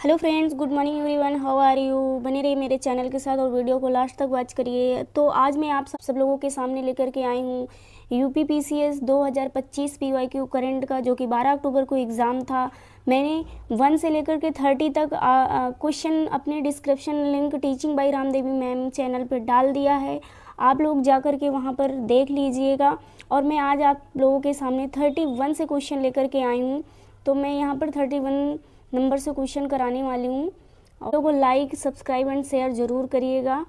Hello friends, good morning everyone, how are you. बने रहिए मेरे चैनल के साथ और वीडियो को लास्ट तक वॉच करिए। तो आज मैं आप सब लोगों के सामने लेकर के आई हूँ यूपी पीसीएस 2025 पीवाईक्यू करंट का, जो कि 12 अक्टूबर को एग्ज़ाम था। मैंने 1 से लेकर के 30 तक क्वेश्चन अपने description link teaching bye Ramdevi ma'am channel पर डाल दिया है। आप लोग जा कर के वहाँ पर देख लीजिएगा। और मैं आज आप लोगों के सामने 31 से क्वेश्चन लेकर के आई हूँ। तो मैं यहाँ पर 31 नंबर से क्वेश्चन कराने वाली हूँ। आप लोगों को लाइक, सब्सक्राइब एंड शेयर ज़रूर करिएगा।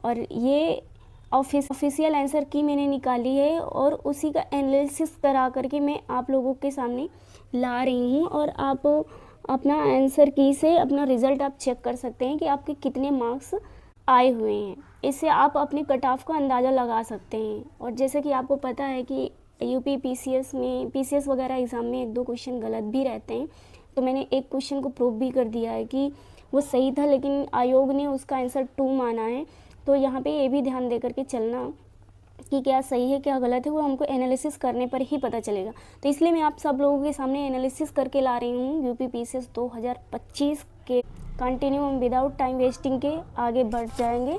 और ये ऑफिशियल आंसर की मैंने निकाली है और उसी का एनालिसिस करा करके मैं आप लोगों के सामने ला रही हूँ। और आप अपना आंसर की से अपना रिज़ल्ट आप चेक कर सकते हैं कि आपके कितने मार्क्स आए हुए हैं। इससे आप अपने कट ऑफ का अंदाज़ा लगा सकते हैं। और जैसे कि आपको पता है कि यूपी पीसीएस वगैरह एग्ज़ाम में 1-2 क्वेश्चन गलत भी रहते हैं। तो मैंने एक क्वेश्चन को प्रूव भी कर दिया है कि वो सही था, लेकिन आयोग ने उसका आंसर 2 माना है। तो यहाँ पे ये भी ध्यान दे करके चलना कि क्या सही है क्या गलत है, वो हमको एनालिसिस करने पर ही पता चलेगा। तो इसलिए मैं आप सब लोगों के सामने एनालिसिस करके ला रही हूँ यूपी पीसीएस 2025 के। कंटिन्यू हम विदाउट टाइम वेस्टिंग के आगे बढ़ जाएंगे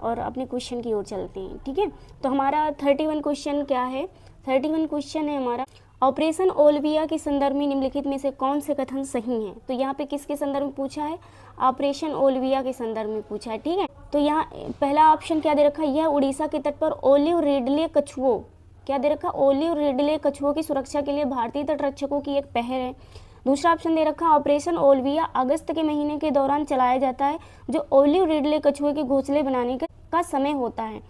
और अपने क्वेश्चन की ओर चलते हैं। ठीक है, तो हमारा 31 क्वेश्चन क्या है। 31 क्वेश्चन है हमारा, ऑपरेशन ओलिविया के संदर्भ में निम्नलिखित में से कौन से कथन सही हैं। तो यहाँ पे किसके संदर्भ में पूछा है? ऑपरेशन ओलिविया के संदर्भ में पूछा है। ठीक है, तो यहाँ पहला ऑप्शन क्या दे रखा है? यह उड़ीसा के तट पर ओलिव रिडले कछुओं, क्या दे रखा? ओलिव रिडले कछुओं की सुरक्षा के लिए भारतीय तटरक्षकों की एक पहल है। दूसरा ऑप्शन दे रखा, ऑपरेशन ओलिविया अगस्त के महीने के दौरान चलाया जाता है, जो ओलिव रिडले कछुए के घोंसले बनाने का समय होता है।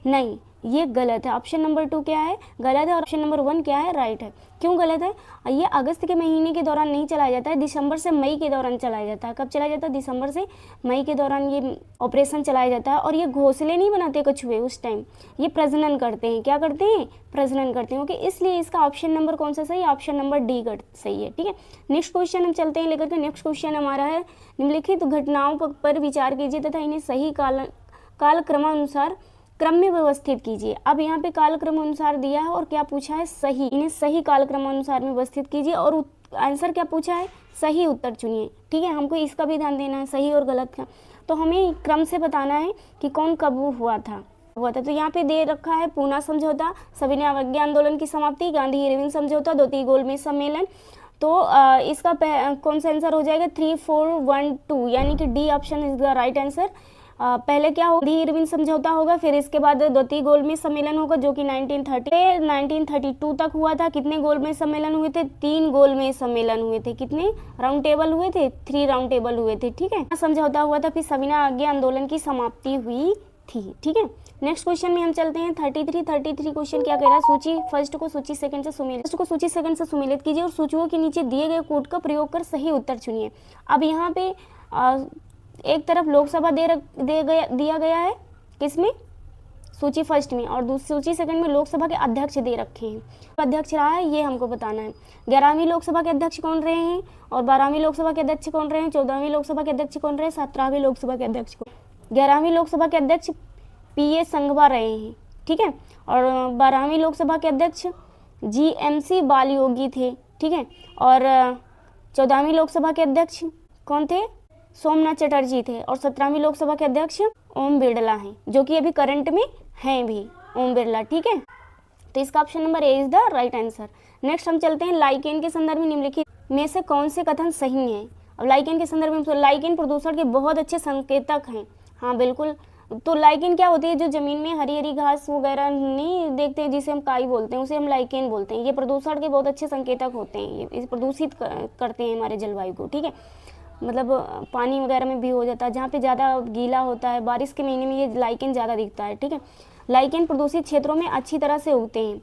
नहीं, ये गलत है। ऑप्शन नंबर 2 क्या है? गलत है। और ऑप्शन नंबर 1 क्या है? राइट है। क्यों गलत है? ये अगस्त के महीने के दौरान नहीं चलाया जाता है, दिसंबर से मई के दौरान चलाया जाता है। कब चलाया जाता है? दिसंबर से मई के दौरान ये ऑपरेशन चलाया जाता है। और ये घोंसले नहीं बनाते कछुए उस टाइम, ये प्रजनन करते हैं। क्या करते हैं? प्रजनन करते हैं। ओके, इसलिए इसका ऑप्शन नंबर कौन सा सही? ऑप्शन नंबर डी सही है। ठीक है, नेक्स्ट क्वेश्चन हम चलते हैं लेकर के। नेक्स्ट क्वेश्चन हमारा है, निम्नलिखित घटनाओं पर विचार कीजिए तथा इन्हें सही कालक्रमानुसार क्रम में व्यवस्थित कीजिए। अब यहाँ पे कालक्रम अनुसार दिया है और क्या पूछा है? सही। इन्हें सही कालक्रम अनुसार में व्यवस्थित कीजिए और आंसर क्या पूछा है? सही उत्तर चुनिए। ठीक है, हमको इसका भी ध्यान देना है, सही और गलत का। तो हमें क्रम से बताना है कि कौन कब हुआ था। तो यहाँ पे दे रखा है पूना समझौता, सविनय अवज्ञा आंदोलन की समाप्ति, गांधी इरविन समझौता, द्वितीय गोलमेज सम्मेलन। तो इसका कौन सा आंसर हो जाएगा? 3, 4, 1, 2, यानी कि D option is the right answer. पहले क्या होगा? गांधी इरविन समझौता होगा, फिर इसके बाद द्वितीय गोलमेज सम्मेलन होगा, जो कि 1932 तक हुआ था। कितने गोलमेज सम्मेलन हुए थे? 3 गोलमेज सम्मेलन हुए थे। कितने राउंड टेबल हुए थे? 3 राउंड टेबल हुए थे। ठीक है, समझौता हुआ था, फिर सविनय अवज्ञा आंदोलन की समाप्ति हुई थी। ठीक है, नेक्स्ट क्वेश्चन में हम चलते हैं। 33 क्वेश्चन क्या कह रहा है? सूची फर्स्ट को सूची सेकंड से सुमेलित कीजिए और सूचियों के नीचे दिए गए कोड का प्रयोग कर सही उत्तर चुनिए। अब यहाँ पे एक तरफ लोकसभा दिया गया है, किसमें? सूची फर्स्ट में, और दूसरी सूची सेकंड में लोकसभा के अध्यक्ष दे रखे हैं। अध्यक्ष रहा है ये हमको बताना है। 11वीं लोकसभा के अध्यक्ष कौन रहे हैं और 12वीं लोकसभा के अध्यक्ष कौन रहे हैं, 14वीं लोकसभा के अध्यक्ष कौन रहे, 17वीं लोकसभा के अध्यक्ष कौन? 11वीं लोकसभा के अध्यक्ष पीए संघवा रहे हैं। ठीक है, और 12वीं लोकसभा के अध्यक्ष जीएमसी बालयोगी थे। ठीक है, और 14वीं लोकसभा के अध्यक्ष कौन थे? सोमनाथ चटर्जी थे। और 17वीं लोकसभा के अध्यक्ष ओम बिरला हैं, जो कि अभी करंट में हैं भी, ओम बिरला। ठीक है, तो इसका option number A is the right answer. Next हम चलते हैं, लाइकेन के संदर्भ में निम्नलिखित में से कौन से कथन सही हैं। अब लाइकेन के संदर्भ में, लाइकेन प्रदूषण के बहुत अच्छे संकेतक हैं। हाँ बिल्कुल, तो लाइकेन क्या होती है? जो जमीन में हरी हरी घास वगैरह नहीं देखते हैं, जिसे हम काई बोलते हैं, उसे हम लाइकेन बोलते हैं। ये प्रदूषण के बहुत अच्छे संकेतक होते हैं, ये प्रदूषित करते हैं हमारे जलवायु को। ठीक है, मतलब पानी वगैरह में भी हो जाता है, जहाँ पे ज़्यादा गीला होता है, बारिश के महीने में ये लाइकेन ज़्यादा दिखता है। ठीक है, लाइकेन प्रदूषित क्षेत्रों में अच्छी तरह से उगते हैं,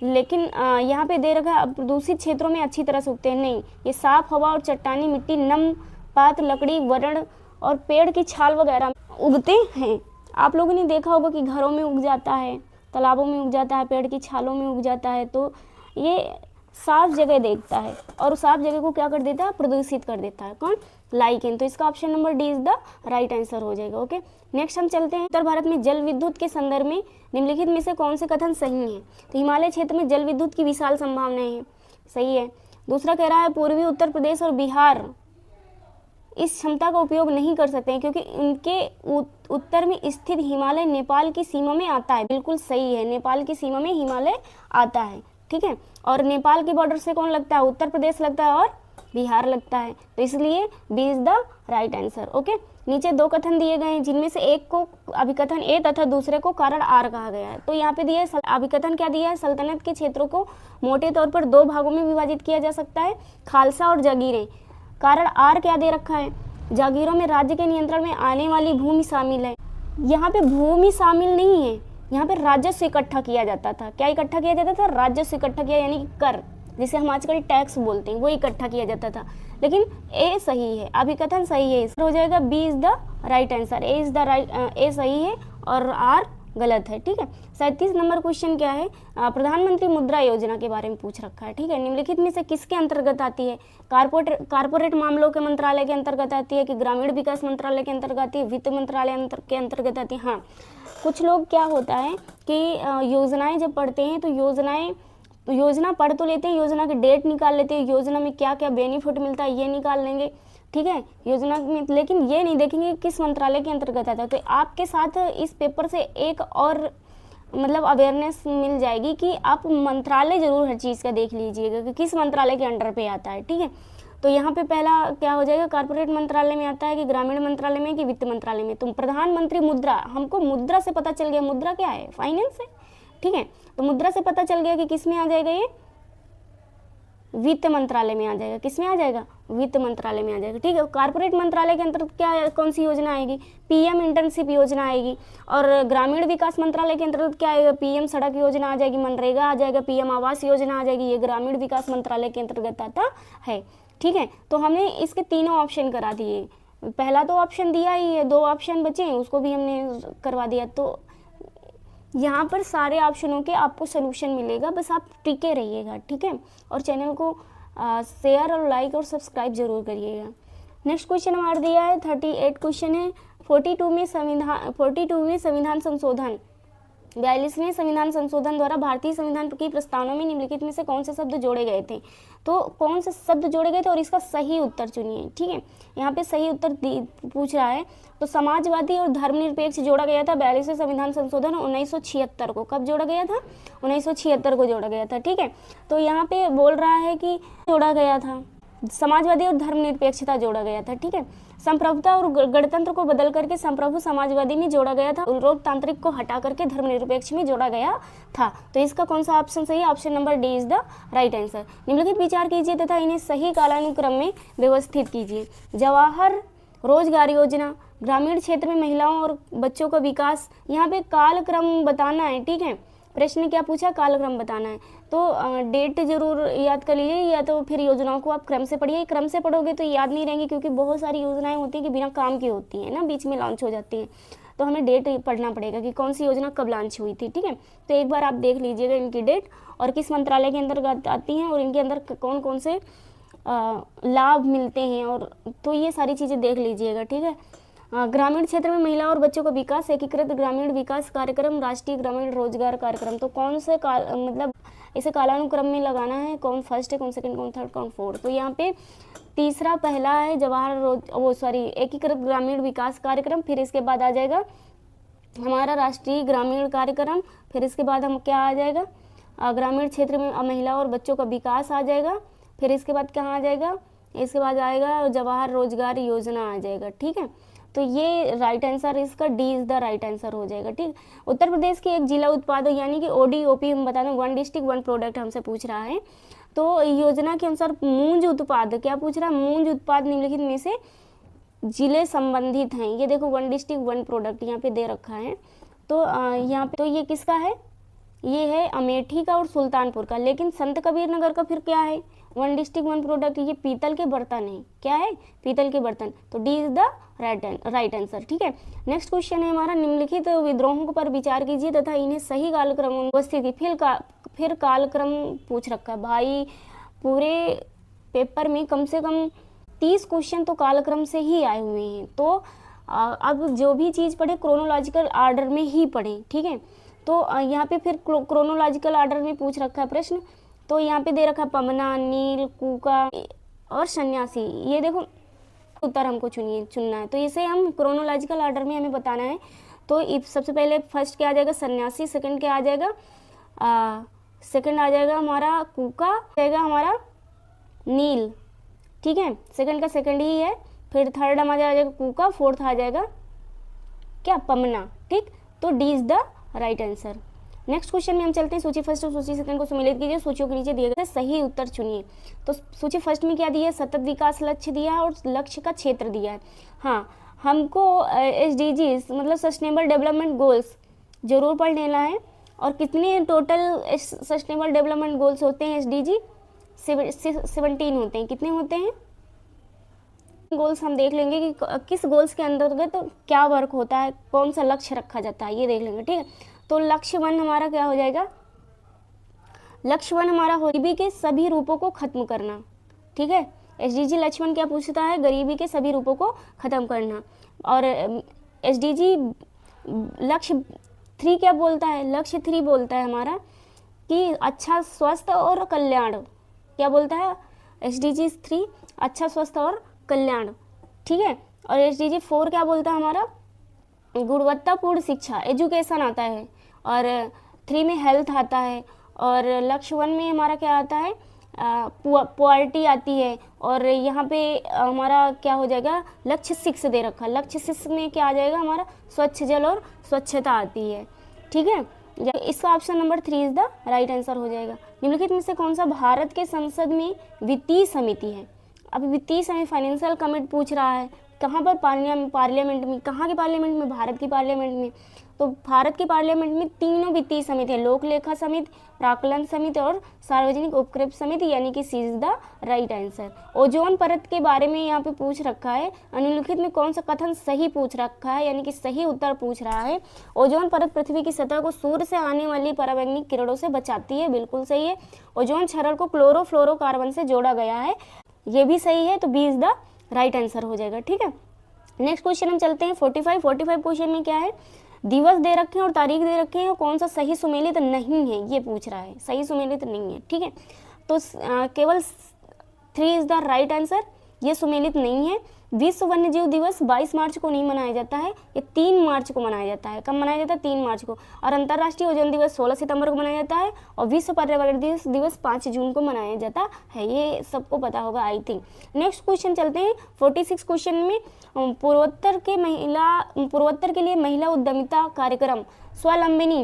लेकिन यहाँ पे दे रखा है प्रदूषित क्षेत्रों में अच्छी तरह से उगते हैं। नहीं, ये साफ हवा और चट्टानी मिट्टी, नम पात, लकड़ी, वरण और पेड़ की छाल वगैरह उगते हैं। आप लोगों ने देखा होगा कि घरों में उग जाता है, तालाबों में उग जाता है, पेड़ की छालों में उग जाता है। तो ये साफ जगह देखता है और साफ जगह को क्या कर देता है? प्रदूषित कर देता है। कौन? लाइकेन। तो इसका option number D is the right answer हो जाएगा। ओके, नेक्स्ट हम चलते हैं, उत्तर भारत में जल विद्युत के संदर्भ में निम्नलिखित में से कौन से कथन सही हैं। तो हिमालय क्षेत्र में जल विद्युत की विशाल संभावनाएं हैं, सही है। दूसरा कह रहा है पूर्वी उत्तर प्रदेश और बिहार इस क्षमता का उपयोग नहीं कर सकते हैं क्योंकि इनके उत्तर में स्थित हिमालय नेपाल की सीमा में आता है। बिल्कुल सही है, नेपाल की सीमा में हिमालय आता है, ठीक है। और नेपाल के बॉर्डर से कौन लगता है? उत्तर प्रदेश लगता है और बिहार लगता है, तो इसलिए B is the right answer. Okay, नीचे दो कथन दिए गए हैं जिनमें से एक को अभिकथन ए तथा दूसरे को कारण आर कहा गया है। तो यहाँ पे दिया है अभिकथन क्या दिया है? सल्तनत के क्षेत्रों को मोटे तौर पर दो भागों में विभाजित किया जा सकता है, खालसा और जागीरें। कारण आर क्या दे रखा है? जागीरों में राज्य के नियंत्रण में आने वाली भूमि शामिल है। यहाँ पे भूमि शामिल नहीं है, यहाँ पे राजस्व इकट्ठा किया जाता था। क्या इकट्ठा किया जाता था? राजस्व इकट्ठा किया, यानी कर, जिसे हम आजकल टैक्स बोलते हैं, वो इकट्ठा किया जाता था। लेकिन ए सही है, अभिकथन सही है, हो जाएगा B is the right answer. A is the right, A सही है और आर गलत है, ठीक है। 37 नंबर क्वेश्चन क्या है? प्रधानमंत्री मुद्रा योजना के बारे में पूछ रखा है, ठीक है। निम्नलिखित में से किसके अंतर्गत आती है? कारपोरेट मामलों के मंत्रालय के अंतर्गत आती है कि ग्रामीण विकास मंत्रालय के अंतर्गत आती है, वित्त मंत्रालय के अंतर्गत आती है? हाँ, कुछ लोग क्या होता है कि योजनाएं जब पढ़ते हैं तो योजना पढ़ तो लेते हैं, योजना की डेट निकाल लेते हैं, योजना में क्या क्या बेनिफिट मिलता है ये निकाल लेंगे, ठीक है, योजना में, लेकिन ये नहीं देखेंगे किस मंत्रालय के अंतर्गत आता है। तो आपके साथ इस पेपर से एक और मतलब अवेयरनेस मिल जाएगी कि आप मंत्रालय जरूर हर चीज़ का देख लीजिएगा कि किस मंत्रालय के अंडर पे आता है, ठीक है। तो यहाँ पे पहला क्या हो जाएगा? कारपोरेट मंत्रालय में आता है कि ग्रामीण मंत्रालय में कि वित्त मंत्रालय में? तो प्रधानमंत्री मुद्रा, हमको मुद्रा से पता चल गया, मुद्रा क्या है? फाइनेंस है, ठीक है। तो मुद्रा से पता चल गया कि किस में आ जाएगा? ये वित्त मंत्रालय में आ जाएगा। किस में आ जाएगा? वित्त मंत्रालय में आ जाएगा, ठीक है। कारपोरेट मंत्रालय के अंतर्गत क्या, कौन सी योजना आएगी? पीएम इंटर्नशिप योजना आएगी। और ग्रामीण विकास मंत्रालय के अंतर्गत क्या आएगा? पीएम सड़क योजना आ जाएगी, मनरेगा आ जाएगा, पीएम आवास योजना आ जाएगी। ये ग्रामीण विकास मंत्रालय के अंतर्गत आता है, ठीक है। तो हमने इसके तीनों ऑप्शन करा दिए। पहला तो ऑप्शन दिया ही है, दो ऑप्शन बचे हैं उसको भी हमने करवा दिया। तो यहाँ पर सारे ऑप्शनों के आपको सोल्यूशन मिलेगा, बस आप टिके रहिएगा, ठीक है। और चैनल को शेयर और लाइक और सब्सक्राइब जरूर करिएगा। नेक्स्ट क्वेश्चन हमारा दिया है 38 क्वेश्चन है। 42 में संविधान संशोधन, 42वें संविधान संशोधन द्वारा भारतीय संविधान की प्रस्तावना में निम्नलिखित में से कौन से शब्द जोड़े गए थे? तो कौन से शब्द जोड़े गए थे और इसका सही उत्तर चुनिए, ठीक है। यहाँ पे सही उत्तर पूछ रहा है। तो समाजवादी और धर्मनिरपेक्ष जोड़ा गया था 42वें संविधान संशोधन 1976 को। कब जोड़ा गया था? 1976 को जोड़ा गया था, ठीक है। तो यहाँ पे बोल रहा है कि जोड़ा गया था, समाजवादी और धर्मनिरपेक्षता जोड़ा गया था, ठीक है। संप्रभुता और गणतंत्र को बदल करके संप्रभु समाजवादी में जोड़ा गया था, लोकतांत्रिक को हटा करके धर्मनिरपेक्ष में जोड़ा गया था। तो इसका कौन सा ऑप्शन सही है? Option number D is the right answer. निम्नलिखित विचार कीजिए तथा इन्हें सही कालानुक्रम में व्यवस्थित कीजिए। जवाहर रोजगार योजना, ग्रामीण क्षेत्र में महिलाओं और बच्चों का विकास, यहाँ पे कालक्रम बताना है, ठीक है। प्रश्न क्या पूछा? कालक्रम बताना है। तो डेट जरूर याद कर लीजिए, या तो फिर योजनाओं को आप क्रम से पढ़िए। क्रम से पढ़ोगे तो याद नहीं रहेंगी क्योंकि बहुत सारी योजनाएं होती हैं कि बिना काम की होती हैं ना, बीच में लॉन्च हो जाती हैं। तो हमें डेट पढ़ना पड़ेगा कि कौन सी योजना कब लॉन्च हुई थी, ठीक है। तो एक बार आप देख लीजिएगा इनकी डेट और किस मंत्रालय के अंतर्गत आती हैं और इनके अंदर कौन कौन से लाभ मिलते हैं, और तो ये सारी चीज़ें देख लीजिएगा, ठीक है। ग्रामीण क्षेत्र में महिला और बच्चों का विकास, एकीकृत ग्रामीण विकास कार्यक्रम, राष्ट्रीय ग्रामीण रोजगार कार्यक्रम। तो कौन से मतलब इसे कालानुक्रम में लगाना है, कौन फर्स्ट है, कौन सेकंड, कौन थर्ड, कौन फोर्थ। तो यहाँ पे तीसरा पहला है एकीकृत ग्रामीण विकास कार्यक्रम, फिर इसके बाद आ जाएगा हमारा राष्ट्रीय ग्रामीण कार्यक्रम, फिर इसके बाद हम क्या आ जाएगा? ग्रामीण क्षेत्र में महिला और बच्चों का विकास आ जाएगा, फिर इसके बाद कहाँ आ जाएगा? इसके बाद आएगा जवाहर रोजगार योजना आ जाएगा, ठीक है। तो ये राइट आंसर, इसका D is the right answer हो जाएगा, ठीक। उत्तर प्रदेश के एक जिला उत्पाद यानी कि ODOP हम बता दें, 1 डिस्ट्रिक्ट 1 प्रोडक्ट हमसे पूछ रहा है। तो योजना के अनुसार मूंज उत्पाद क्या पूछ रहा है? मूंज उत्पाद निम्नलिखित में से जिले संबंधित हैं। ये देखो 1 डिस्ट्रिक्ट 1 प्रोडक्ट यहाँ पे दे रखा है। तो यहाँ पे तो ये किसका है? ये है अमेठी का और सुल्तानपुर का। लेकिन संत कबीर नगर का फिर क्या है? 1 डिस्ट्रिक्ट 1 प्रोडक्ट, ये पीतल के बर्तन है। क्या है? पीतल के बर्तन। तो D is the right answer, ठीक है। नेक्स्ट क्वेश्चन है हमारा, निम्नलिखित विद्रोहों पर विचार कीजिए तथा इन्हें सही कालक्रम उपस्थिति फिर कालक्रम पूछ रखा है भाई। पूरे पेपर में कम से कम 30 क्वेश्चन तो कालक्रम से ही आए हुए हैं। तो अब जो भी चीज़ पढ़े क्रोनोलॉजिकल आर्डर में ही पढ़ें, ठीक है। तो यहाँ पे फिर क्रोनोलॉजिकल आर्डर में पूछ रखा है प्रश्न। तो यहाँ पे दे रखा है पमना, नील, कूका और सन्यासी। ये देखो उत्तर हमको चुनना है। तो इसे हम क्रोनोलॉजिकल ऑर्डर में हमें बताना है। तो सबसे पहले फर्स्ट क्या आ जाएगा, सन्यासी। सेकंड क्या आ जाएगा, सेकंड आ जाएगा हमारा कूका, जाएगा हमारा नील। ठीक है, सेकंड का सेकंड ही है। फिर थर्ड हमारा आ जाएगा कूका, फोर्थ आ जाएगा क्या, पमना। ठीक, तो D is the right answer. Next question में हम चलते हैं। सूची फर्स्ट और सूची सेकंड को सम्मिलित कीजिए, सूचियों के नीचे दिए गए सही उत्तर चुनिए। तो सूची फर्स्ट में क्या दिया है, सतत विकास लक्ष्य दिया है और लक्ष्य का क्षेत्र दिया है। हाँ, हमको SDGs मतलब सस्टेनेबल डेवलपमेंट गोल्स जरूर पढ़ लेना है। और कितने टोटल सस्टेनेबल डेवलपमेंट गोल्स होते हैं SDG, 17 होते हैं। कितने होते हैं गोल्स, हम देख लेंगे कि किस गोल्स के अंतर्गत तो क्या वर्क होता है, कौन सा लक्ष्य रखा जाता है, ये देख लेंगे। ठीक है, तो लक्ष्य 1 हमारा क्या हो जाएगा, लक्ष्य 1 हमारा गरीबी के सभी रूपों को खत्म करना। ठीक है, SDG लक्ष्य 1 क्या पूछता है, गरीबी के सभी रूपों को खत्म करना। और SDG लक्ष्य 3 क्या बोलता है, लक्ष्य 3 बोलता है हमारा कि अच्छा स्वस्थ और कल्याण। क्या बोलता है SDG 3, अच्छा स्वस्थ और कल्याण। ठीक है, और SDG 4 क्या बोलता है हमारा, गुणवत्तापूर्ण शिक्षा, एजुकेशन आता है। और 3 में हेल्थ आता है। और लक्ष्य 1 में हमारा क्या आता है, पॉवर्टी आती है। और यहाँ पे हमारा क्या हो जाएगा, लक्ष्य 6 दे रखा। लक्ष्य 6 में क्या आ जाएगा हमारा, स्वच्छ जल और स्वच्छता आती है। ठीक है, इसका option number 3 is the right answer हो जाएगा। निम्नलिखित में से कौन सा भारत के संसद में वित्तीय समिति है। अब वित्तीय समिति फाइनेंशियल कमिटी पूछ रहा है, कहाँ पर, पार्लियामेंट में। कहाँ के पार्लियामेंट में, भारत की पार्लियामेंट में। तो भारत की पार्लियामेंट में तीनों वित्तीय समिति है, लोक लेखा समिति, प्राक्कलन समिति और सार्वजनिक उपक्रम समिति, यानी कि C is the right answer. Ozone परत के बारे में यहाँ पे पूछ रखा है, निम्नलिखित में कौन सा कथन सही पूछ रखा है, यानी कि सही उत्तर पूछ रहा है। ओजोन परत पृथ्वी की सतह को सूर्य से आने वाली पराबैंगनी किरणों से बचाती है, बिल्कुल सही है। ओजोन क्षरण को क्लोरोफ्लोरोकार्बन से जोड़ा गया है, ये भी सही है। तो B is the right answer हो जाएगा। ठीक है, नेक्स्ट क्वेश्चन हम चलते हैं। 45 क्वेश्चन में क्या है, दिवस दे रखे हैं और तारीख दे रखे हैं और कौन सा सही सुमेलित नहीं है, ये पूछ रहा है। सही सुमेलित नहीं है। ठीक है, तो केवल 3 इज द राइट आंसर, ये सुमेलित नहीं है। विश्व वन्यजीव दिवस 22 मार्च को नहीं मनाया जाता है, ये 3 मार्च को मनाया जाता है। कब मनाया जाता है, 3 मार्च को। और अंतर्राष्ट्रीय ओजोन दिवस 16 सितंबर को मनाया जाता है और विश्व पर्यावरण दिवस 5 जून को मनाया जाता है। ये सबको पता होगा आई थिंक। नेक्स्ट क्वेश्चन चलते हैं। 46 क्वेश्चन में पूर्वोत्तर के लिए महिला उद्यमिता कार्यक्रम स्वावलंबिनी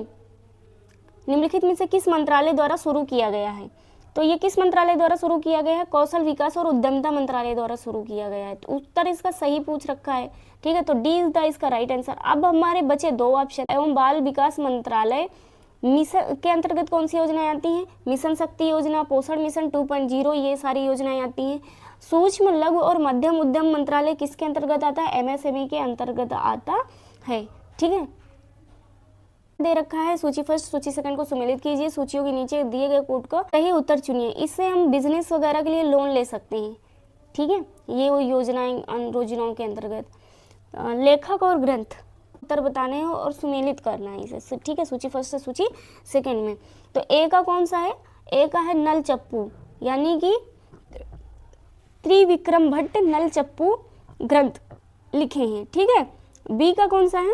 निम्नलिखित में से किस मंत्रालय द्वारा शुरू किया गया है। तो ये किस मंत्रालय द्वारा शुरू किया गया है, कौशल विकास और उद्यमिता मंत्रालय द्वारा शुरू किया गया है। तो उत्तर इसका सही पूछ रखा है। ठीक है, तो डी इज द इसका राइट आंसर। अब हमारे बचे 2 ऑप्शन। एवं बाल विकास मंत्रालय मिशन के अंतर्गत कौन सी योजनाएं आती हैं, मिशन शक्ति योजना, पोषण मिशन 2.0, ये सारी योजनाएं आती हैं। सूक्ष्म लघु और मध्यम उद्यम मंत्रालय किसके अंतर्गत आता है, MSME के अंतर्गत आता है। ठीक है, दे रखा है सूची फर्स्ट सूची सेकंड को सम्मिलित कीजिए, सूचियों के नीचे दिए गए कोड का सही उत्तर चुनिए। इससे हम बिजनेस वगैरह के लिए लोन ले सकते हैं। ठीक है, ये वो योजनाओं के अंतर्गत लेखक और ग्रंथ उत्तर बताने हैं और सुमेलित करना है इसे। ठीक है, सूची फर्स्ट से सूची सेकंड में। तो ए का कौन सा है, ए का है नल चप्पू, यानी कि त्रिविक्रम भट्ट नल चप्पू ग्रंथ लिखे हैं। ठीक है, बी का कौन सा है,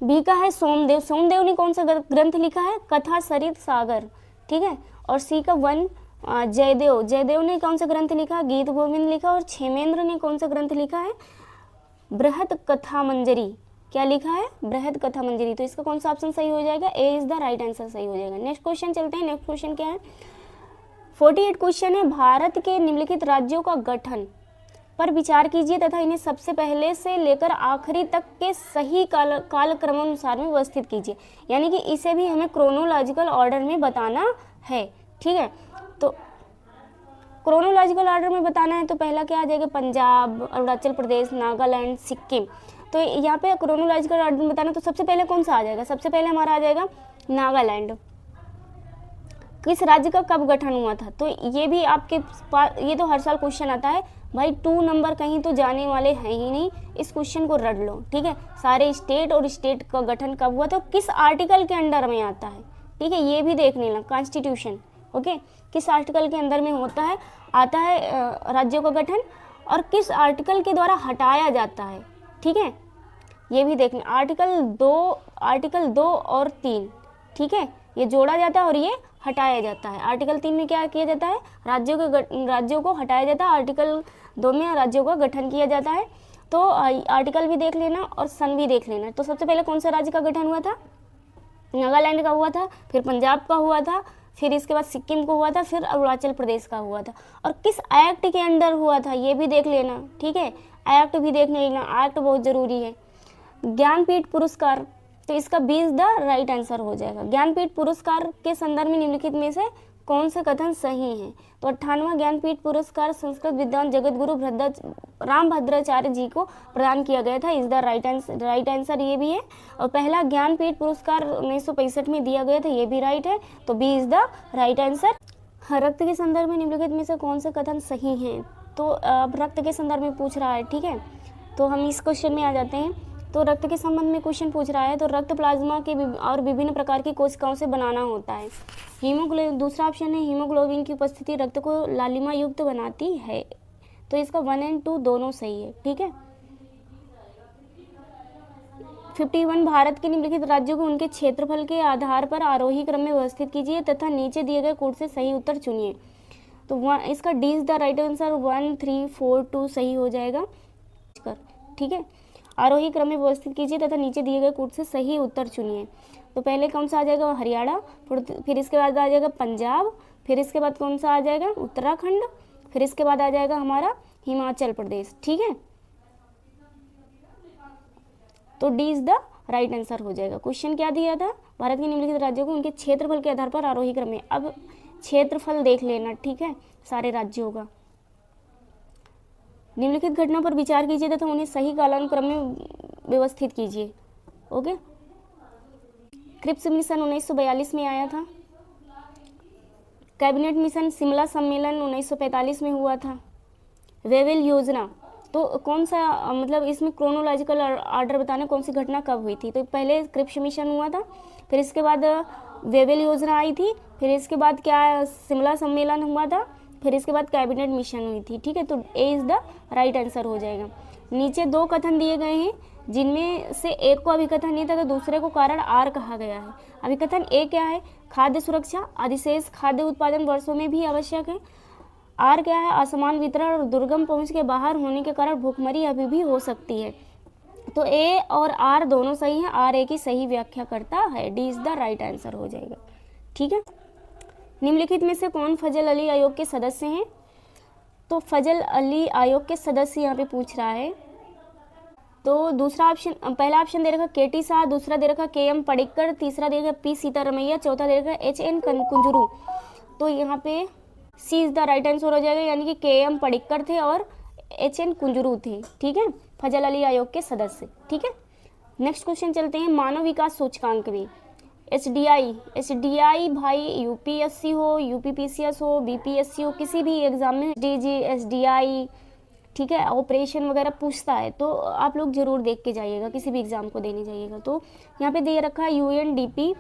बी का है सोमदेव। सोमदेव ने कौन सा ग्रंथ लिखा है, कथा सरित सागर। ठीक है, और सी का 1 जयदेव। जयदेव ने कौन सा ग्रंथ लिखा, गीत गोविंद लिखा। और क्षेमेंद्र ने कौन सा ग्रंथ लिखा है, बृहद कथा मंजरी। क्या लिखा है, बृहद कथा मंजरी। तो इसका कौन सा ऑप्शन सही हो जाएगा, ए इज द राइट आंसर सही हो जाएगा। नेक्स्ट क्वेश्चन चलते हैं। नेक्स्ट क्वेश्चन क्या है, 48 क्वेश्चन है। भारत के निम्नलिखित राज्यों का गठन पर विचार कीजिए तथा इन्हें सबसे पहले से लेकर आखिरी तक के सही कालक्रमानुसार में व्यवस्थित कीजिए। यानी कि इसे भी हमें क्रोनोलॉजिकल ऑर्डर में बताना है। ठीक है, तो क्रोनोलॉजिकल ऑर्डर में बताना है तो पहला क्या आ जाएगा, पंजाब, अरुणाचल प्रदेश, नागालैंड, सिक्किम। तो यहाँ पे क्रोनोलॉजिकल ऑर्डर में बताना, तो सबसे पहले कौन सा आ जाएगा, सबसे पहले हमारा आ जाएगा नागालैंड। किस राज्य का कब गठन हुआ था, तो ये भी आपके पास, ये तो हर साल क्वेश्चन आता है भाई। 2 नंबर कहीं तो जाने वाले हैं ही नहीं, इस क्वेश्चन को रट लो। ठीक है, सारे स्टेट और स्टेट का गठन कब हुआ था, किस आर्टिकल के अंडर में आता है। ठीक है, ये भी देख लेना, कॉन्स्टिट्यूशन। ओके, किस आर्टिकल के अंदर में होता है, आता है राज्यों का गठन। और किस आर्टिकल के द्वारा हटाया जाता है, ठीक है, ये भी देखना। आर्टिकल 2 और 3, ठीक है, ये जोड़ा जाता है और ये हटाया जाता है। आर्टिकल 3 में क्या किया जाता है, राज्यों को हटाया जाता है। आर्टिकल 2 में राज्यों का गठन किया जाता है। तो आर्टिकल भी देख लेना और सन भी देख लेना। तो सबसे पहले कौन सा राज्य का गठन हुआ था, नागालैंड का हुआ था, फिर पंजाब का हुआ था, फिर इसके बाद सिक्किम को हुआ था, फिर अरुणाचल प्रदेश का हुआ था। और किस एक्ट के अंडर हुआ था ये भी देख लेना, ठीक है, एक्ट भी देख लेना, एक्ट बहुत ज़रूरी है। ज्ञानपीठ पुरस्कार, तो इसका 20 द राइट आंसर हो जाएगा। ज्ञानपीठ पुरस्कार के संदर्भ में निम्नलिखित में से कौन से कथन सही हैं? तो 58वां ज्ञानपीठ पुरस्कार संस्कृत विद्वान जगत गुरु रामभद्राचार्य जी को प्रदान किया गया था। इज द राइट आंसर ये भी है। और पहला ज्ञानपीठ पुरस्कार 1965 में दिया गया था, ये भी राइट है। तो B is the right answer. रक्त के संदर्भ में निम्नलिखित में से कौन से कथन सही हैं? तो अब रक्त के संदर्भ में पूछ रहा है, ठीक है, तो हम इस क्वेश्चन में आ जाते हैं। तो रक्त के संबंध में क्वेश्चन पूछ रहा है। तो रक्त प्लाज्मा के और विभिन्न प्रकार की कोशिकाओं से बनाना होता है। दूसरा ऑप्शन है हीमोग्लोबिन की उपस्थिति रक्त को लालिमा युक्त बनाती है। तो इसका 1 और 2 दोनों सही है, ठीक है। 51 भारत के निम्नलिखित राज्यों को उनके क्षेत्रफल के आधार पर आरोही क्रम में व्यवस्थित कीजिए तथा नीचे दिए गए कोड से सही उत्तर चुनिए। तो इसका D is the right answer. 1, 3, 4, 2 सही हो जाएगा, ठीक है। आरोही क्रम में व्यवस्थित कीजिए तथा नीचे दिए गए कोड से सही उत्तर चुनिए। तो पहले कौन सा आ जाएगा, हरियाणा, फिर इसके बाद आ जाएगा पंजाब, फिर इसके बाद कौन सा आ जाएगा, उत्तराखंड, फिर इसके बाद आ जाएगा हमारा हिमाचल प्रदेश, ठीक है। तो D is the right answer हो जाएगा। क्वेश्चन क्या दिया था, भारत के निम्नलिखित राज्यों को उनके क्षेत्रफल के आधार पर आरोही क्रम में। अब क्षेत्रफल देख लेना, ठीक है, सारे राज्यों का। निम्नलिखित घटना पर विचार कीजिए तथा उन्हें सही कालानुक्रम में व्यवस्थित कीजिए। ओके, क्रिप्स मिशन 1942 में आया था। कैबिनेट मिशन शिमला सम्मेलन 1945 में हुआ था। वेवेल योजना, तो कौन सा मतलब इसमें क्रोनोलॉजिकल ऑर्डर बताना कौन सी घटना कब हुई थी। तो पहले क्रिप्स मिशन हुआ था, फिर इसके बाद वेवेल योजना आई थी, फिर इसके बाद क्या शिमला सम्मेलन हुआ था, फिर इसके बाद कैबिनेट मिशन हुई थी, ठीक है। तो ए इज द राइट आंसर हो जाएगा। नीचे 2 कथन दिए गए हैं जिनमें से एक को अभिकथन नहीं था तो दूसरे को कारण आर कहा गया है। अभिकथन ए क्या है, खाद्य सुरक्षा, अधिशेष खाद्य उत्पादन वर्षों में भी आवश्यक है। आर क्या है, असमान वितरण और दुर्गम पहुंच के बाहर होने के कारण भूखमरी अभी भी हो सकती है। तो ए और आर दोनों सही हैं, आर ए की सही व्याख्या करता है। D is the right answer हो जाएगा, ठीक है। निम्नलिखित में से कौन फजल अली आयोग के सदस्य हैं? तो फजल अली आयोग के सदस्य यहाँ पे पूछ रहा है। तो दूसरा ऑप्शन, पहला ऑप्शन दे रखा केटी शाह, दूसरा दे रखा KM पडिक्कर, तीसरा दे रखा पी सीतारमैया, चौथा दे रखा HN कुंजरू। तो यहाँ पे सी इज द राइट आंसर हो जाएगा, यानी कि KM पडिक्कर थे और HN कुंजरू थे, ठीक है, फजल अली आयोग के सदस्य, ठीक है। नेक्स्ट क्वेश्चन चलते हैं। मानव विकास सूचकांक में एसडीआई भाई UPSC हो, UPPCS हो, BPSC हो, किसी भी एग्जाम में DG SDI, ठीक है, ऑपरेशन वगैरह पूछता है तो आप लोग जरूर देख के जाइएगा, किसी भी एग्जाम को देने जाइएगा। तो यहाँ पे दे रखा है UNDP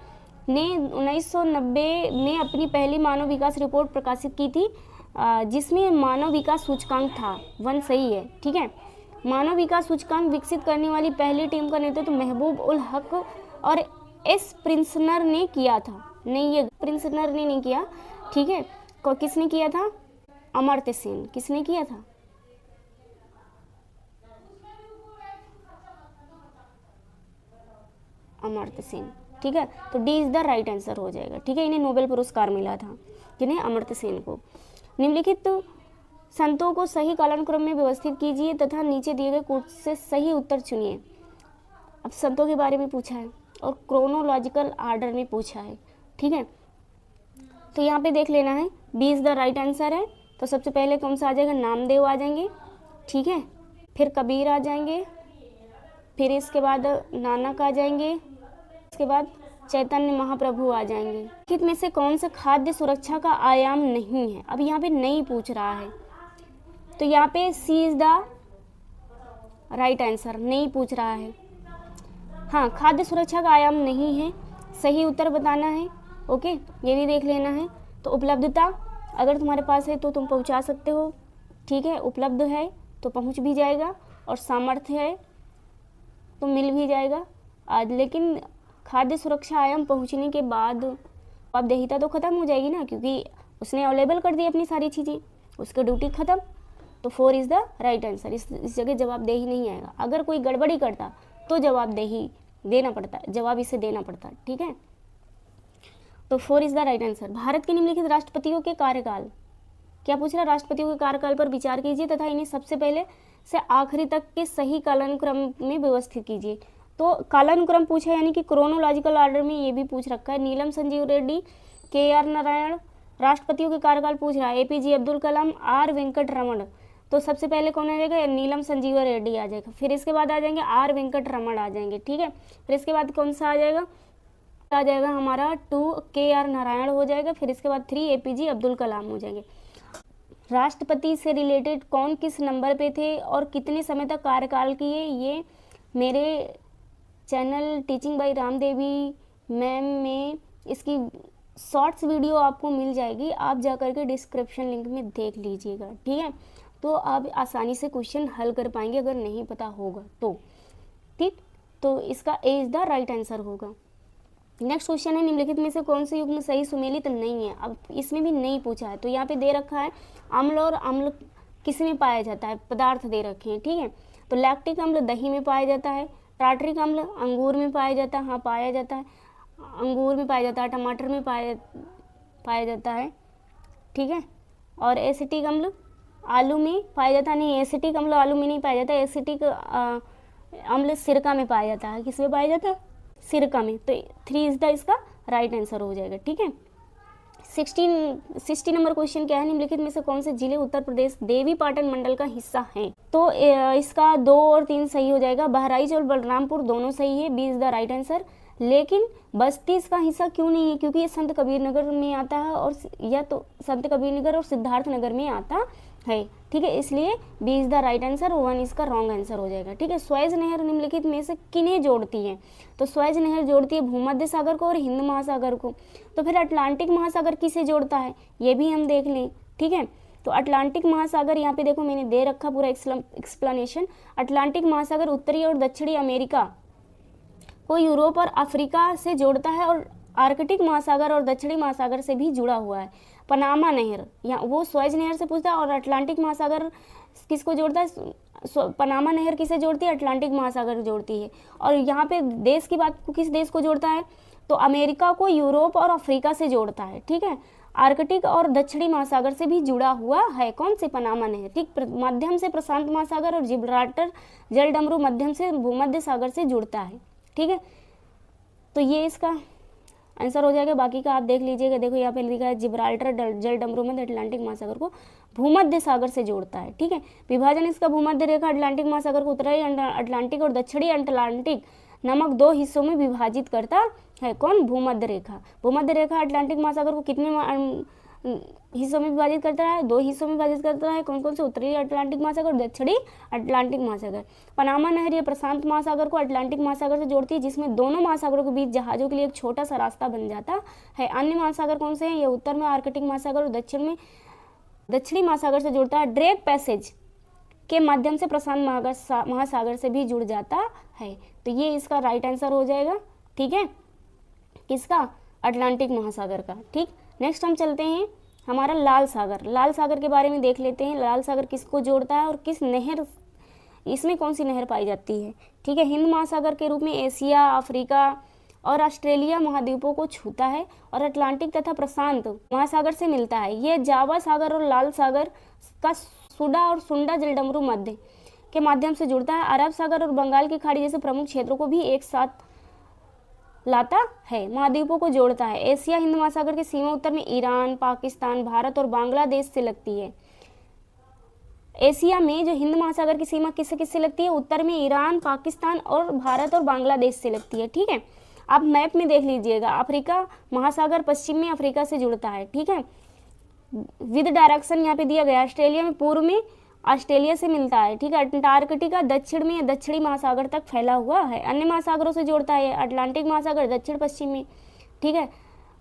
ने 1990 में अपनी पहली मानव विकास रिपोर्ट प्रकाशित की थी जिसमें मानव विकास सूचकांक था। 1 सही है, ठीक है। मानव विकास सूचकांक विकसित करने वाली पहली टीम का नेतृत्व महबूब उल हक और एस प्रिंसनर ने किया था। नहीं, ये प्रिंसनर ने नहीं किया, ठीक है। किसने किया था? अमर्त्य सेन। किसने किया था? अमर्त्य सेन, ठीक है। तो D is the right answer हो जाएगा, ठीक है। इन्हें नोबेल पुरस्कार मिला था, जिन्हें अमर्त्य सेन को। निम्नलिखित संतों को सही कालानुक्रम में व्यवस्थित कीजिए तथा नीचे दिए गए कोड से सही उत्तर चुनिए। अब संतों के बारे में पूछा है और क्रोनोलॉजिकल आर्डर में पूछा है, ठीक है। तो यहाँ पे देख लेना है, B is the right answer है। तो सबसे पहले कौन सा आ जाएगा? नामदेव आ जाएंगे, ठीक है। फिर कबीर आ जाएंगे, फिर इसके बाद नानक आ जाएंगे, इसके बाद चैतन्य महाप्रभु आ जाएंगे। निम्नलिखित में से कौन सा खाद्य सुरक्षा का आयाम नहीं है? अब यहाँ पे नहीं पूछ रहा है, तो यहाँ पे सी इज द राइट आंसर, नहीं पूछ रहा है। हाँ, खाद्य सुरक्षा का आयाम नहीं है, सही उत्तर बताना है, ओके, ये भी देख लेना है। तो उपलब्धता अगर तुम्हारे पास है तो तुम पहुँचा सकते हो, ठीक है, उपलब्ध है, तो पहुंच भी जाएगा, और सामर्थ्य है तो मिल भी जाएगा। आज लेकिन खाद्य सुरक्षा आयाम पहुंचने के बाद जवाबदेहिता तो ख़त्म हो जाएगी ना, क्योंकि उसने अवेलेबल कर दी अपनी सारी चीज़ें, उसकी ड्यूटी ख़त्म। तो 4 इज़ द राइट आंसर। इस जगह जवाबदेही नहीं आएगा। अगर कोई गड़बड़ी करता तो जवाबदेही देना पड़ता, जवाब इसे देना पड़ता, ठीक है। तो 4 is the right answer. Bharat के निम्नलिखित राष्ट्रपतियों के कार्यकाल, क्या पूछ रहा, राष्ट्रपतियों के कार्यकाल पर विचार कीजिए तथा इन्हें सबसे पहले से आखिरी तक के सही कालानुक्रम में व्यवस्थित कीजिए। तो कालानुक्रम पूछा, यानी कि क्रोनोलॉजिकल ऑर्डर में ये भी पूछ रखा है। नीलम संजीव रेड्डी, KR नारायण, राष्ट्रपतियों के कार्यकाल पूछ रहा है, APJ अब्दुल कलाम, R वेंकट रमण। तो सबसे पहले कौन आ जाएगा, नीलम संजीव रेड्डी आ जाएगा, फिर इसके बाद आ जाएंगे R वेंकट रमण आ जाएंगे, ठीक है। फिर इसके बाद कौन सा आ जाएगा हमारा 2 KR नारायण हो जाएगा, फिर इसके बाद 3 APJ अब्दुल कलाम हो जाएंगे। राष्ट्रपति से रिलेटेड कौन किस नंबर पे थे और कितने समय तक कार्यकाल किए, ये मेरे channel teaching bye Ramdevi ma'am में इसकी शॉर्ट्स वीडियो आपको मिल जाएगी, आप जा कर के डिस्क्रिप्शन लिंक में देख लीजिएगा, ठीक है। तो आप आसानी से क्वेश्चन हल कर पाएंगे अगर नहीं पता होगा तो, ठीक। तो इसका A is the right answer होगा। नेक्स्ट क्वेश्चन है, निम्नलिखित में से कौन से युग्म सही सुमेलित नहीं है। अब इसमें भी नहीं पूछा है, तो यहाँ पे दे रखा है अम्ल, और अम्ल किस में पाया जाता है, पदार्थ दे रखे हैं, ठीक है। तो लैक्टिक अम्ल दही में पाया जाता है, टार्टरिक अम्ल अंगूर में पाया जाता है, हाँ पाया जाता है, अंगूर में पाया जाता है, टमाटर में पाया जाता है, ठीक है। और एसिटिक अम्ल आलू में पाया जाता है, नहीं एसिटिक अम्ल आलू में नहीं पाया जाता, एसिटिक अम्ल सिरका में पाया जाता है, किस में पाया जाता है, सिरका में। तो 3 इज द इसका राइट आंसर हो जाएगा, ठीक है। 60 नंबर क्वेश्चन क्या है, निम्नलिखित में से कौन से जिले उत्तर प्रदेश देवी पाटन मंडल का हिस्सा हैं। तो इसका 2 और 3 सही हो जाएगा। बहराइच और बलरामपुर दोनों सही है, B is the right answer. लेकिन बस्ती इसका हिस्सा क्यों नहीं है, क्योंकि ये संत कबीर नगर में आता है, और या तो संत कबीर नगर और सिद्धार्थ नगर में आता है, ठीक है, इसलिए B is the right answer, 1 इसका रॉन्ग आंसर हो जाएगा, ठीक है। स्वेज नहर निम्नलिखित में से किन्हें जोड़ती है। तो स्वेज नहर जोड़ती है भूमध्य सागर को और हिंद महासागर को। तो फिर अटलांटिक महासागर किसे जोड़ता है, ये भी हम देख लें, ठीक है। तो अटलांटिक महासागर, यहाँ पे देखो मैंने दे रखा पूरा एक्सप्लेनेशन। अटलांटिक महासागर उत्तरी और दक्षिणी अमेरिका को यूरोप और अफ्रीका से जोड़ता है, और आर्कटिक महासागर और दक्षिणी महासागर से भी जुड़ा हुआ है। पनामा नहर, यहाँ वो स्वेज नहर से पूछता है, और अटलांटिक महासागर किसको जोड़ता है, पनामा नहर किसे जोड़ती है, अटलांटिक महासागर जोड़ती है। और यहाँ पे देश की बात को, किस देश को जोड़ता है, तो अमेरिका को यूरोप और अफ्रीका से जोड़ता है, ठीक है। आर्कटिक और दक्षिणी महासागर से भी जुड़ा हुआ है, कौन से, पनामा नहर, ठीक। मध्यम से प्रशांत महासागर और जिब्राल्टर जलडमरू मध्यम से भूमध्य सागर से जुड़ता है, ठीक है। तो ये इसका आंसर हो जाएगा। बाकी का आप देख लीजिएगा, देखो यहाँ पे लिखा है जिब्राल्टर जलडमरू मध्य अटलांटिक महासागर को भूमध्य सागर से जोड़ता है, ठीक है। विभाजन इसका भूमध्य रेखा अटलांटिक महासागर को उत्तरी अटलांटिक और दक्षिणी अटलांटिक नामक 2 हिस्सों में विभाजित करता है, कौन, भूमध्य रेखा। भूमध्य रेखा अटलांटिक महासागर को कितने हिस्सों में विभाजित करता है, 2 हिस्सों में विभाजित करता है, कौन कौन से, उत्तरी अटलांटिक महासागर और दक्षिणी अटलांटिक महासागर। पनामा नहर ये प्रशांत महासागर को अटलांटिक महासागर से जोड़ती है, जिसमें दोनों महासागरों के बीच जहाजों के लिए एक छोटा सा रास्ता बन जाता है। अन्य महासागर कौन से हैं, ये उत्तर में आर्कटिक महासागर और दक्षिण में दक्षिणी महासागर से जुड़ता है। ड्रेक पैसेज के माध्यम से प्रशांत महासागर से भी जुड़ जाता है। तो ये इसका राइट आंसर हो जाएगा, ठीक है, किसका, अटलांटिक महासागर का, ठीक। नेक्स्ट हम चलते हैं हमारा लाल सागर। लाल सागर के बारे में देख लेते हैं, लाल सागर किसको जोड़ता है और किस नहर, इसमें कौन सी नहर पाई जाती है, ठीक है। हिंद महासागर के रूप में एशिया, अफ्रीका और ऑस्ट्रेलिया महाद्वीपों को छूता है, और अटलांटिक तथा प्रशांत महासागर से मिलता है। यह जावा सागर और लाल सागर का सुडा और सुंडा जलडमरू मध्य के माध्यम से जुड़ता है। अरब सागर और बंगाल की खाड़ी जैसे प्रमुख क्षेत्रों को भी एक साथ लाता है, महाद्वीपों को जोड़ता है। एशिया हिंद महासागर की सीमा उत्तर में ईरान, पाकिस्तान, भारत और बांग्लादेश से लगती है। एशिया में जो हिंद महासागर की सीमा किससे किससे लगती है, उत्तर में ईरान, पाकिस्तान और भारत और बांग्लादेश से लगती है, ठीक है। आप मैप में देख लीजिएगा, अफ्रीका महासागर पश्चिम में अफ्रीका से जुड़ता है, ठीक है, विद डायरेक्शन यहाँ पे दिया गया। ऑस्ट्रेलिया में पूर्व में ऑस्ट्रेलिया से मिलता है, ठीक है। अंटार्कटिका दक्षिण में दक्षिणी महासागर तक फैला हुआ है। अन्य महासागरों से जोड़ता है, अटलांटिक महासागर दक्षिण पश्चिम में, ठीक है,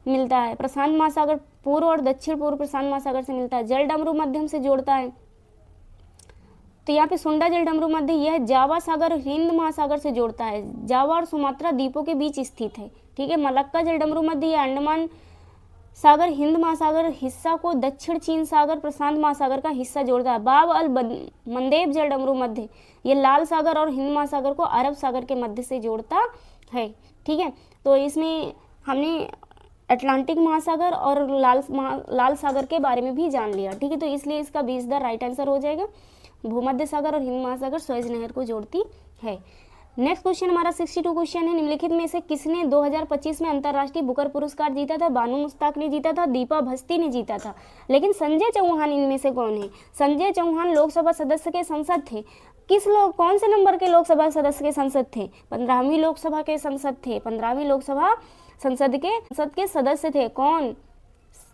मिलता है। प्रशांत महासागर पूर्व और दक्षिण पूर्व प्रशांत महासागर से मिलता है। जलडमरू मध्यम से जोड़ता है, तो यहाँ पे सुंडा जल डमरू मध्य यह जावा सागर हिंद महासागर से जोड़ता है, जावा और सुमात्रा द्वीपों के बीच स्थित है। ठीक है। मलक्का जल डमरू मध्य यह अंडमान सागर हिंद महासागर हिस्सा को दक्षिण चीन सागर प्रशांत महासागर का हिस्सा जोड़ता है। बाब अल मंदेब जल डमरू मध्य ये लाल सागर और हिंद महासागर को अरब सागर के मध्य से जोड़ता है। ठीक है। तो इसमें हमने अटलांटिक महासागर और लाल सागर के बारे में भी जान लिया। ठीक है। तो इसलिए इसका 20 द राइट आंसर हो जाएगा। भूमध्य सागर और हिंद महासागर सुएज नहर को जोड़ती है। नेक्स्ट क्वेश्चन हमारा 62 क्वेश्चन है, निम्नलिखित में से किसने 2025 में अंतर्राष्ट्रीय बुकर पुरस्कार जीता था? बानू मुश्ताक ने जीता था, दीपा भस्ती ने जीता था, लेकिन संजय चौहान इनमें से कौन है? संजय चौहान लोकसभा सदस्य के सांसद थे। कौन से नंबर के लोकसभा सदस्य के संसद थे? 15वीं लोकसभा के संसद थे। 15वीं लोकसभा संसद के सदस्य थे। कौन?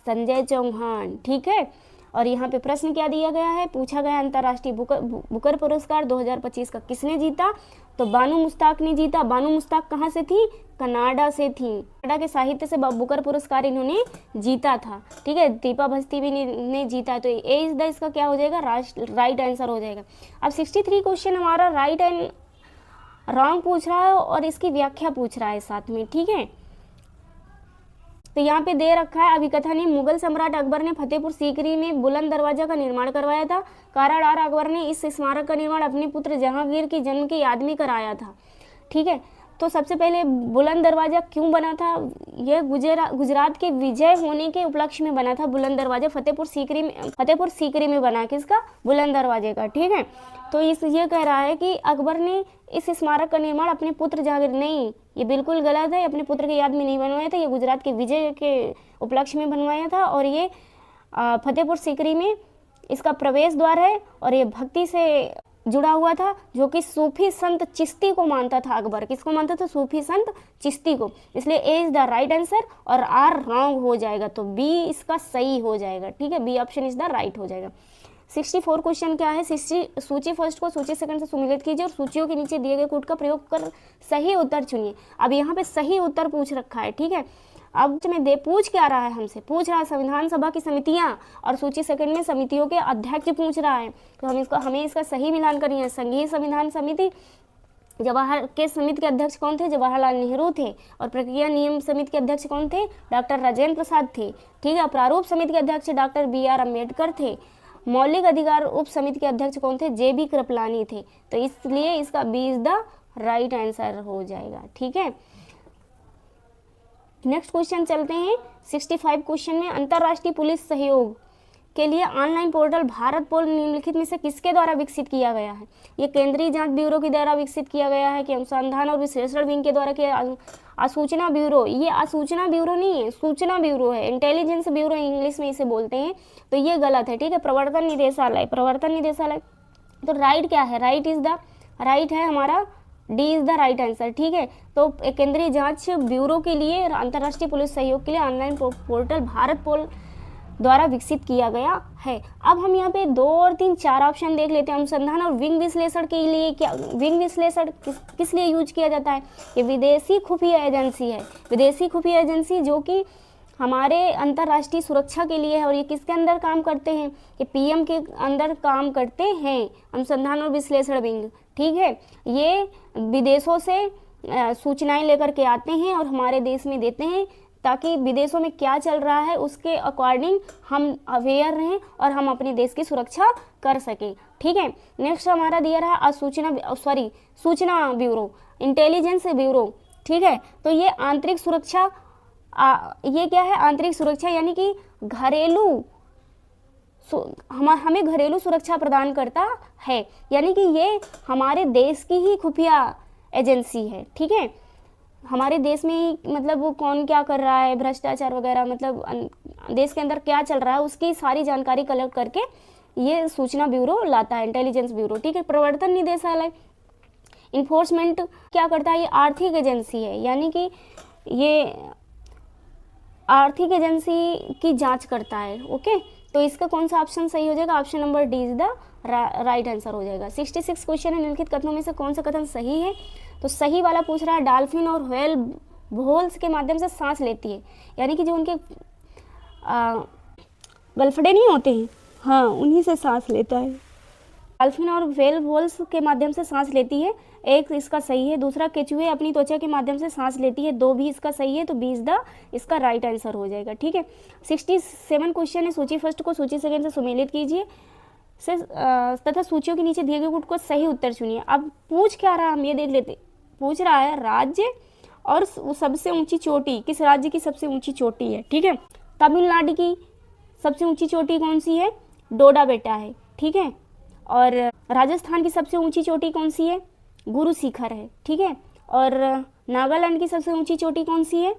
संजय चौहान। ठीक है। और यहाँ पे प्रश्न क्या दिया गया है? पूछा गया अंतर्राष्ट्रीय बुकर पुरस्कार 2025 का किसने जीता? तो बानू मुश्ताक ने जीता। बानू मुश्ताक कहाँ से थी? कनाडा से थी। कनाडा के साहित्य से बुकर पुरस्कार इन्होंने जीता था। ठीक है। दीपा भस्ती भी ने जीता। तो ए इज द इसका क्या हो जाएगा? राइट आंसर हो जाएगा। अब 63 क्वेश्चन हमारा राइट एंड रॉन्ग पूछ रहा है और इसकी व्याख्या पूछ रहा है साथ में। ठीक है। तो यहाँ पे दे रखा है, अभिकथन है मुगल सम्राट अकबर ने फतेहपुर सीकरी में बुलंद दरवाजा का निर्माण करवाया था। काराडार अकबर ने इस स्मारक का निर्माण अपने पुत्र जहांगीर के जन्म की याद में कराया था। ठीक है। तो सबसे पहले बुलंद दरवाजा क्यों बना था? यह गुजरात के विजय होने के उपलक्ष्य में बना था। बुलंद दरवाजा फतेहपुर सीकरी में बना। किसका? बुलंद दरवाजे का। ठीक है। तो ये कह रहा है कि अकबर ने इस स्मारक का निर्माण अपने पुत्र जहांगीर, नहीं, ये बिल्कुल गलत है। अपने पुत्र की याद में नहीं बनवाया था, ये गुजरात के विजय के उपलक्ष्य में बनवाया था। और ये फतेहपुर सीकरी में इसका प्रवेश द्वार है और ये भक्ति से जुड़ा हुआ था, जो कि सूफी संत चिश्ती को मानता था। अकबर किसको मानता था? सूफी संत चिश्ती को। इसलिए ए इज द राइट आंसर और आर रॉन्ग हो जाएगा। तो बी इसका सही हो जाएगा। ठीक है। B option is the right हो जाएगा। 64 क्वेश्चन क्या है? सूची फर्स्ट को सूची सेकंड से सुमिलित कीजिए और सूचियों के नीचे दिए गए कोड का प्रयोग कर सही उत्तर चुनिए। अब यहाँ पे सही उत्तर पूछ रखा है। ठीक है। अब में पूछ क्या रहा है? हमसे पूछ रहा है संविधान सभा की समितियां, और सूची सेकंड में समितियों के अध्यक्ष पूछ रहा है। तो हमें इसका सही मिलान करनी है। संघीय संविधान समिति जवाहर के समिति के अध्यक्ष कौन थे? जवाहरलाल नेहरू थे। और प्रक्रिया नियम समिति के अध्यक्ष कौन थे? डॉक्टर राजेंद्र प्रसाद थे। ठीक है। प्रारूप समिति के अध्यक्ष डॉक्टर BR अम्बेडकर थे। मौलिक अधिकार उप समिति के अध्यक्ष कौन थे? JB कृपलानी थे। तो इसलिए इसका B is the right answer हो जाएगा। ठीक है। नेक्स्ट क्वेश्चन चलते हैं। 65 क्वेश्चन में अंतर्राष्ट्रीय पुलिस सहयोग के लिए ऑनलाइन पोर्टल भारत पोल निम्नलिखित में से किसके द्वारा विकसित किया गया है? ये केंद्रीय जांच ब्यूरो के द्वारा विकसित किया गया है कि अनुसंधान और विश्लेषण विंग के द्वारा किया? असूचना ब्यूरो। ये असूचना ब्यूरो नहीं है, सूचना ब्यूरो है। इंटेलिजेंस ब्यूरो इंग्लिश में इसे बोलते हैं। तो ये गलत है। ठीक है। प्रवर्तन निदेशालय। तो राइट क्या है? राइट है हमारा D is the right answer. ठीक है। तो केंद्रीय जांच ब्यूरो के लिए अंतर्राष्ट्रीय पुलिस सहयोग के लिए ऑनलाइन पोर्टल भारत पोल द्वारा विकसित किया गया है। अब हम यहाँ पे 2 और 3 4 ऑप्शन देख लेते हैं। अनुसंधान और विंग विश्लेषण के लिए क्या? विंग विश्लेषण किस लिए यूज किया जाता है? ये विदेशी खुफिया एजेंसी है। विदेशी खुफिया एजेंसी जो कि हमारे अंतर्राष्ट्रीय सुरक्षा के लिए है। और ये किसके अंदर काम करते हैं? ये PM के अंदर काम करते हैं, अनुसंधान और विश्लेषण विंग। ठीक है। ये विदेशों से सूचनाएं लेकर के आते हैं और हमारे देश में देते हैं, ताकि विदेशों में क्या चल रहा है उसके अकॉर्डिंग हम अवेयर रहें और हम अपने देश की सुरक्षा कर सकें। ठीक है। नेक्स्ट हमारा दिया रहा सूचना ब्यूरो, इंटेलिजेंस ब्यूरो। ठीक है। तो ये आंतरिक सुरक्षा, ये क्या है? आंतरिक सुरक्षा यानी कि हमें घरेलू सुरक्षा प्रदान करता है, यानी कि ये हमारे देश की ही खुफिया एजेंसी है। ठीक है। हमारे देश में ही मतलब वो कौन क्या कर रहा है, भ्रष्टाचार वगैरह, मतलब देश के अंदर क्या चल रहा है उसकी सारी जानकारी कलेक्ट करके ये सूचना ब्यूरो लाता है, इंटेलिजेंस ब्यूरो। ठीक है। प्रवर्तन निदेशालय इन्फोर्समेंट क्या करता है? ये आर्थिक एजेंसी है, यानी कि ये आर्थिक एजेंसी की जांच करता है। ओके। तो इसका कौन सा ऑप्शन सही हो जाएगा? Option number D is the right answer हो जाएगा। 66 क्वेश्चन है, निम्नलिखित कथनों में से कौन सा कथन सही है? तो सही वाला पूछ रहा है डॉल्फिन और व्हेल होल्स के माध्यम से सांस लेती है, यानी कि जो उनके गलफड़े नहीं होते हैं, हाँ, उन्हीं से सांस लेता है। डॉल्फिन और व्हेल होल्स के माध्यम से सांस लेती है, एक इसका सही है। दूसरा, केचुए अपनी त्वचा के माध्यम से सांस लेती है, 2 भी इसका सही है, तो 20 द इसका राइट आंसर हो जाएगा। ठीक है, 67 क्वेश्चन है। सूची फर्स्ट को सूची सेकंड से सुमेलित कीजिए तथा सूचियों के नीचे दिए गए को सही उत्तर चुनिए। अब पूछ क्या रहा, हम ये देख लेते। पूछ रहा है राज्य और सबसे ऊंची चोटी, किस राज्य की सबसे ऊंची चोटी है। ठीक है, तमिलनाडु की सबसे ऊंची चोटी कौन सी है, डोडा बेटा है। ठीक है, और राजस्थान की सबसे ऊंची चोटी कौन सी है, गुरु शिखर है। ठीक है, और नागालैंड की सबसे ऊंची चोटी कौन सी है,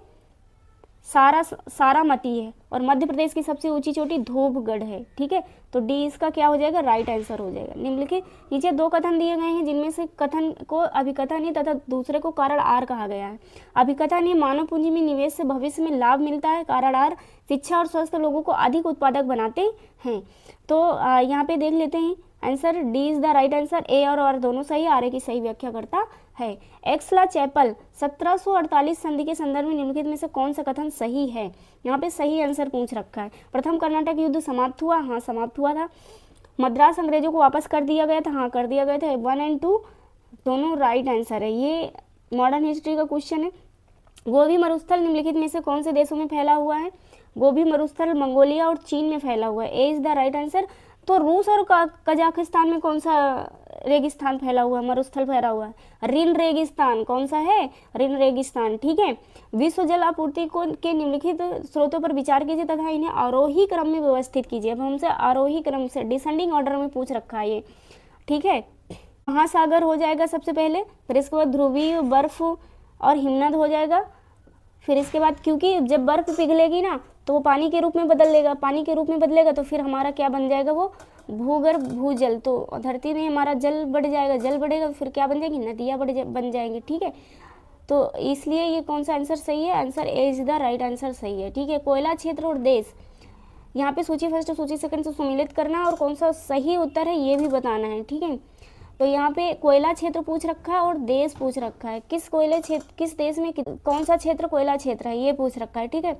सारामती है। और मध्य प्रदेश की सबसे ऊंची चोटी धूपगढ़ है। ठीक है, तो डी इसका क्या हो जाएगा, राइट आंसर हो जाएगा। निम्नलिखित नीचे 2 कथन दिए गए हैं, जिनमें से कथन को अभिकथन है तथा दूसरे को कारण आर कहा गया है। अभिकथन है, मानव पूंजी में निवेश से भविष्य में लाभ मिलता है। कारण आर, शिक्षा और स्वस्थ लोगों को अधिक उत्पादक बनाते हैं। तो यहाँ पे देख लेते हैं answer, D is the right answer. A और आर दोनों सही, आर की सही व्याख्या करता है। एक्सला चैपल 1748 संधि के संदर्भ में निम्नलिखित में से कौन सा कथन सही है। यहाँ पे सही आंसर पूछ रखा है। प्रथम कर्नाटक युद्ध समाप्त हुआ, हाँ समाप्त हुआ था। मद्रास अंग्रेजों को वापस कर दिया गया था, हाँ कर दिया गया था। 1 और 2 दोनों राइट आंसर है। ये मॉडर्न हिस्ट्री का क्वेश्चन है। गोबी मरुस्थल निम्नलिखित में से कौन से देशों में फैला हुआ है। गोबी मरुस्थल मंगोलिया और चीन में फैला हुआ है। ए इज द राइट आंसर। तो रूस और कजाकिस्तान में कौन सा रेगिस्तान फैला हुआ है, मरुस्थल फैला हुआ है, रिन रेगिस्तान। कौन सा है, रिन रेगिस्तान। ठीक है, विश्व जल आपूर्ति को के निम्नलिखित स्रोतों पर विचार कीजिए तथा इन्हें आरोही क्रम में व्यवस्थित कीजिए। अब हमसे आरोही क्रम से, डिसेंडिंग ऑर्डर में पूछ रखा है ये। ठीक है, महासागर हो जाएगा सबसे पहले, फिर इसके बाद ध्रुवीय बर्फ और हिमनद हो जाएगा। फिर इसके बाद, क्योंकि जब बर्फ पिघलेगी ना तो वो पानी के रूप में बदल लेगा, पानी के रूप में बदलेगा तो फिर हमारा क्या बन जाएगा, वो भूगर्भ भूजल। तो धरती में हमारा जल बढ़ जाएगा, जल बढ़ेगा फिर क्या बन जाएगी, नदियाँ बन जाएंगी। ठीक है, तो इसलिए ये कौन सा आंसर सही है, answer A is the right answer सही है। ठीक है, कोयला क्षेत्र और देश, यहाँ पे सूची फर्स्ट और सूची सेकंड से सुमेलित करना और कौन सा सही उत्तर है ये भी बताना है। ठीक है, तो यहाँ पे कोयला क्षेत्र पूछ रखा है और देश पूछ रखा है। किस कोयले क्षेत्र, किस देश में कौन सा क्षेत्र कोयला क्षेत्र है, ये पूछ रखा है। ठीक है,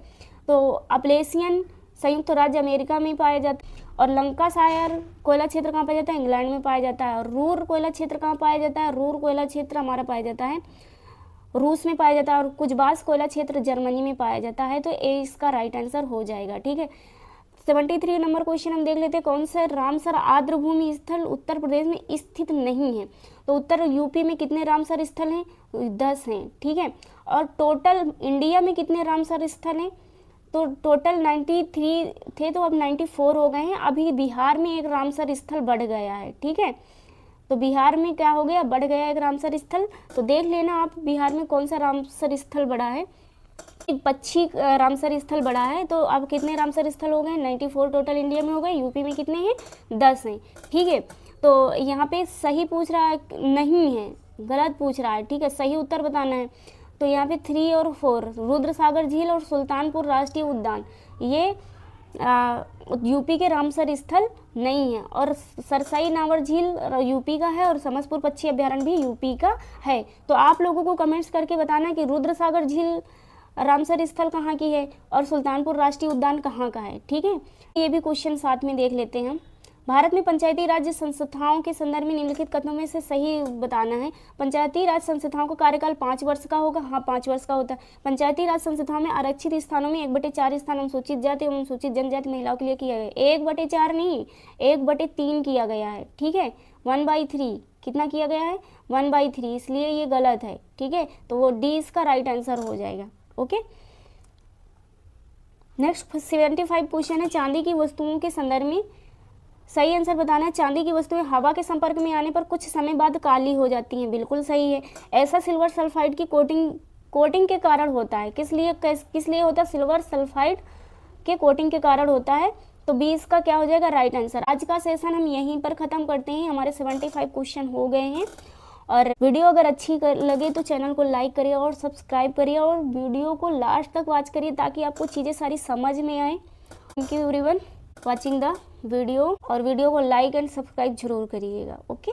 तो अपलेशियन संयुक्त राज्य अमेरिका में पाया जाता है। और लंकाशायर कोयला क्षेत्र कहाँ पाया जाता है, इंग्लैंड में पाया जाता है। और रूर कोयला क्षेत्र कहाँ पाया जाता है, रूर कोयला क्षेत्र हमारा पाया जाता है रूस में पाया जाता है। और कुजबास कोयला क्षेत्र जर्मनी में पाया जाता है। तो ए इसका राइट आंसर हो जाएगा। ठीक है, 73 नंबर क्वेश्चन हम देख लेते हैं। कौन सा रामसर आर्द्रभूमि स्थल उत्तर प्रदेश में स्थित नहीं है। तो उत्तर यूपी में कितने रामसर स्थल हैं, 10 हैं। ठीक है, और टोटल इंडिया में कितने रामसर स्थल हैं, तो टोटल 93 थे, तो अब 94 हो गए हैं। अभी बिहार में एक रामसर स्थल बढ़ गया है। ठीक है, तो बिहार में क्या हो गया, बढ़ गया एक रामसर स्थल। तो देख लेना आप बिहार में कौन सा रामसर स्थल बढ़ा है। 25 रामसर स्थल बढ़ा है। तो अब कितने रामसर स्थल हो गए, 94 टोटल इंडिया में हो गए। यूपी में कितने हैं, 10 हैं। ठीक है, तो यहाँ पे सही पूछ रहा है, नहीं है, गलत पूछ रहा है। ठीक है, सही उत्तर बताना है। तो यहाँ पे 3 और 4, रुद्रसागर झील और सुल्तानपुर राष्ट्रीय उद्यान, ये यूपी के रामसर स्थल नहीं है। और सरसई नावर झील यूपी का है और समसपुर पक्षी अभ्यारण्य भी यूपी का है। तो आप लोगों को कमेंट्स करके बताना कि रुद्रसागर झील रामसर स्थल कहाँ की है और सुल्तानपुर राष्ट्रीय उद्यान कहाँ का है। ठीक है, ये भी क्वेश्चन साथ में देख लेते हैं हम। भारत में पंचायती राज संस्थाओं के संदर्भ में निम्नलिखित कथनों में से सही बताना है। पंचायती राज संस्थाओं का कार्यकाल 5 वर्ष का होगा, हाँ 5 वर्ष का होता है। पंचायती राज संस्थाओं में आरक्षित स्थानों में 1/4 स्थान अनुसूचित जाति एवं अनुसूचित जनजाति महिलाओं के लिए किया गया। 1/4 नहीं, 1/3 किया गया है। ठीक है, 1/3 कितना किया गया है, 1/3, इसलिए ये गलत है। ठीक है, तो वो डी इसका राइट आंसर हो जाएगा। ओके, नेक्स्ट 75 क्वेश्चन है। चांदी की वस्तुओं के संदर्भ में सही आंसर बताना है। चांदी की वस्तुएं हवा के संपर्क में आने पर कुछ समय बाद काली हो जाती हैं, बिल्कुल सही है। ऐसा सिल्वर सल्फाइड की कोटिंग के कारण होता है। किस लिए होता है, सिल्वर सल्फाइड के कोटिंग के कारण होता है। तो बी इसका क्या हो जाएगा, राइट आंसर। आज का सेशन हम यहीं पर ख़त्म करते हैं। हमारे 75 क्वेश्चन हो गए हैं। और वीडियो अगर अच्छी लगे तो चैनल को लाइक करिए और सब्सक्राइब करिए और वीडियो को लास्ट तक वॉच करिए ताकि आपको चीज़ें सारी समझ में आए। Thank you everyone watching the video, और वीडियो को लाइक एंड सब्सक्राइब जरूर करिएगा। ओके।